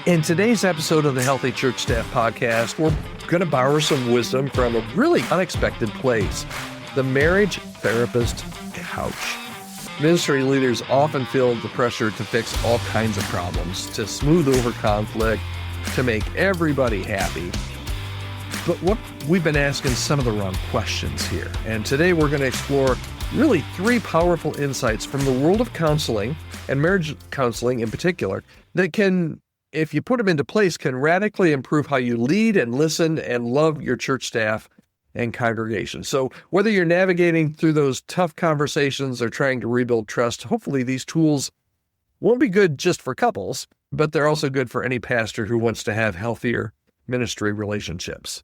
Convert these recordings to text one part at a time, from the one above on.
In today's episode of the Healthy Church Staff Podcast, we're going to borrow some wisdom from a really unexpected place, the marriage therapist couch. Ministry leaders often feel the pressure to fix all kinds of problems, to smooth over conflict, to make everybody happy. But what we've been asking some of the wrong questions here. And today we're going to explore really three powerful insights from the world of counseling, and marriage counseling in particular, that can, if you put them into place, can radically improve how you lead and listen and love your church staff and congregation. So whether you're navigating through those tough conversations or trying to rebuild trust, hopefully these tools won't be good just for couples, but they're also good for any pastor who wants to have healthier ministry relationships.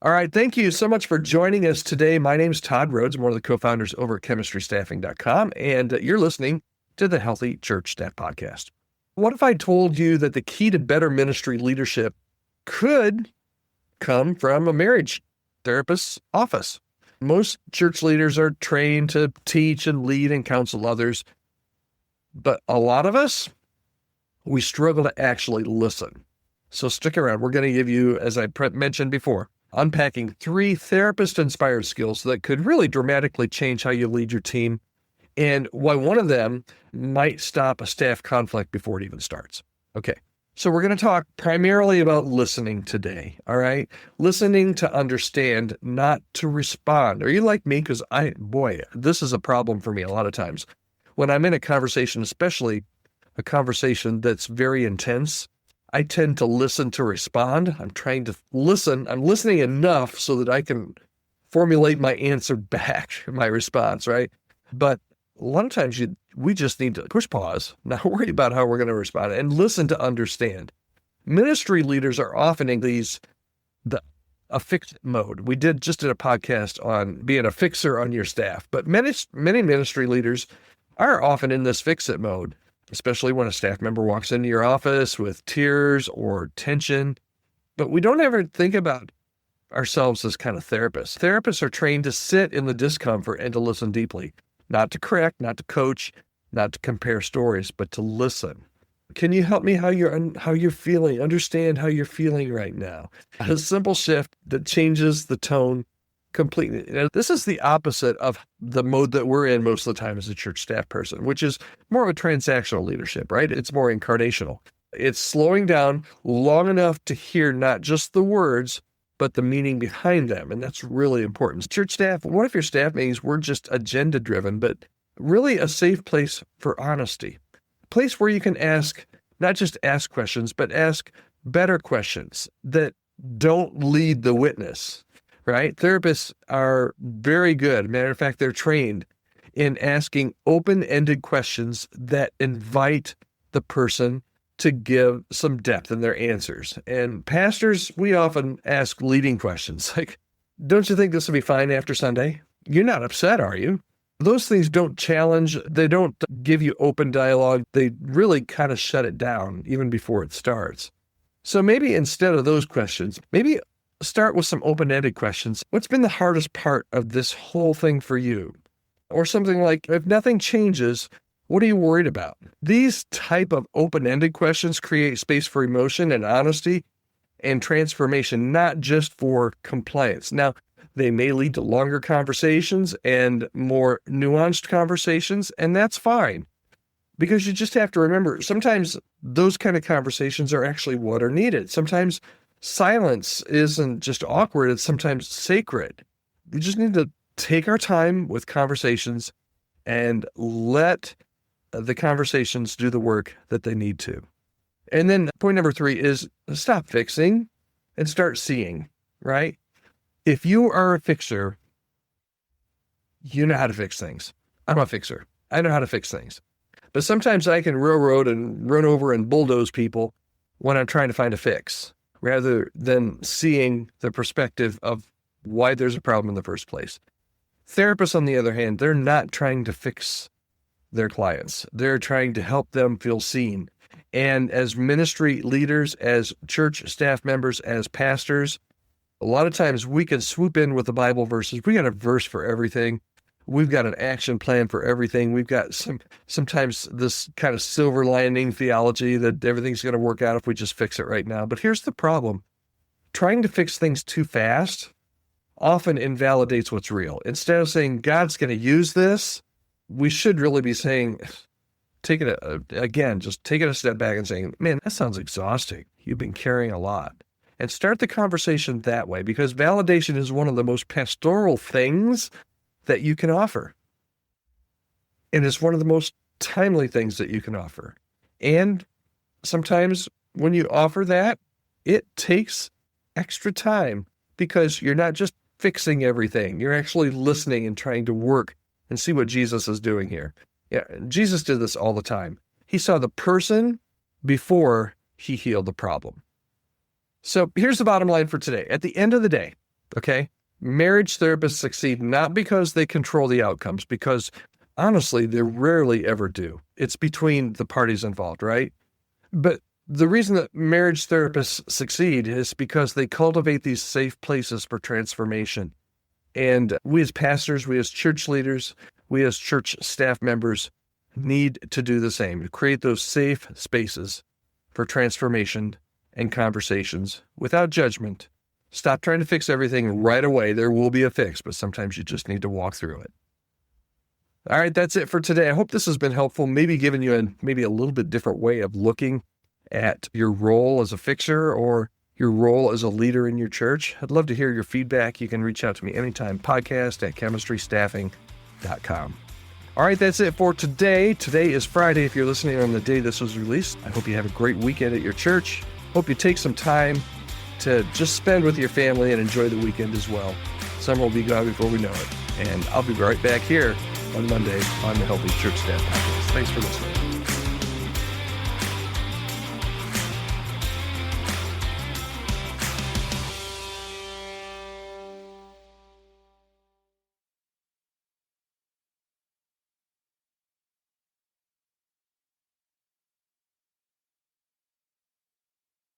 All right, thank you so much for joining us today. My name's Todd Rhodes. I'm one of the co-founders over at chemistrystaffing.com, and you're listening to the Healthy Church Staff Podcast. What if I told you that the key to better ministry leadership could come from a marriage therapist's office? Most church leaders are trained to teach and lead and counsel others, but a lot of us, we struggle to actually listen. So stick around. We're going to give you, as I mentioned before, unpacking three therapist-inspired skills that could really dramatically change how you lead your team, and why one of them might stop a staff conflict before it even starts. Okay, so we're going to talk primarily about listening today, all right? Listening to understand, not to respond. Are you like me? Because this is a problem for me a lot of times. When I'm in a conversation, especially a conversation that's very intense, I tend to listen to respond. I'm trying to listen. I'm listening enough so that I can formulate my answer back, my response, right? But a lot of times we just need to push pause, not worry about how we're going to respond, and listen to understand. Ministry leaders are often in a fixed mode. We just did a podcast on being a fixer on your staff, but many ministry leaders are often in this fix-it mode, especially when a staff member walks into your office with tears or tension. But we don't ever think about ourselves as kind of therapists. Therapists are trained to sit in the discomfort and to listen deeply. Not to correct, not to coach, not to compare stories, but to listen. Can you help me how you're feeling? Understand how you're feeling right now. A simple shift that changes the tone completely. Now, this is the opposite of the mode that we're in most of the time as a church staff person, which is more of a transactional leadership, right? It's more incarnational. It's slowing down long enough to hear not just the words, but the meaning behind them. And that's really important. Church staff, what if your staff meetings were just agenda-driven, but really a safe place for honesty? A place where you can not just ask questions, but ask better questions that don't lead the witness, right? Therapists are very good. Matter of fact, they're trained in asking open-ended questions that invite the person to give some depth in their answers. And pastors, we often ask leading questions like, don't you think this will be fine after Sunday? You're not upset, are you? Those things don't challenge. They don't give you open dialogue. They really kind of shut it down even before it starts. So maybe instead of those questions, maybe start with some open-ended questions. What's been the hardest part of this whole thing for you? Or something like, if nothing changes, what are you worried about? These type of open-ended questions create space for emotion and honesty and transformation, not just for compliance. Now, they may lead to longer conversations and more nuanced conversations, and that's fine. Because you just have to remember, sometimes those kind of conversations are actually what are needed. Sometimes silence isn't just awkward, it's sometimes sacred. We just need to take our time with conversations and let the conversations do the work that they need to. And then point number 3 is stop fixing and start seeing, right? If you are a fixer, you know how to fix things. I'm a fixer. I know how to fix things. But sometimes I can railroad and run over and bulldoze people when I'm trying to find a fix, rather than seeing the perspective of why there's a problem in the first place. Therapists, on the other hand, they're not trying to fix their clients. They're trying to help them feel seen. And as ministry leaders, as church staff members, as pastors, a lot of times we can swoop in with the Bible verses. We got a verse for everything. We've got an action plan for everything. We've got sometimes this kind of silver lining theology that everything's going to work out if we just fix it right now. But here's the problem. Trying to fix things too fast often invalidates what's real. Instead of saying, God's going to use this, we should really be saying, just taking a step back and saying, man, that sounds exhausting. You've been carrying a lot. And start the conversation that way, because validation is one of the most pastoral things that you can offer. And it's one of the most timely things that you can offer. And sometimes when you offer that, it takes extra time, because you're not just fixing everything. You're actually listening and trying to work and see what Jesus is doing here. Yeah, Jesus did this all the time. He saw the person before he healed the problem. So here's the bottom line for today. At the end of the day, okay, marriage therapists succeed not because they control the outcomes, because honestly, they rarely ever do. It's between the parties involved, right? But the reason that marriage therapists succeed is because they cultivate these safe places for transformation. And we as pastors, we as church leaders, we as church staff members need to do the same, to create those safe spaces for transformation and conversations without judgment. Stop trying to fix everything right away. There will be a fix, but sometimes you just need to walk through it. All right, that's it for today. I hope this has been helpful, maybe giving you a little bit different way of looking at your role as a fixer or your role as a leader in your church. I'd love to hear your feedback. You can reach out to me anytime, podcast@chemistrystaffing.com. All right, that's it for today. Today is Friday. If you're listening on the day this was released, I hope you have a great weekend at your church. Hope you take some time to just spend with your family and enjoy the weekend as well. Summer will be gone before we know it. And I'll be right back here on Monday on the Healthy Church Staff Podcast. Thanks for listening.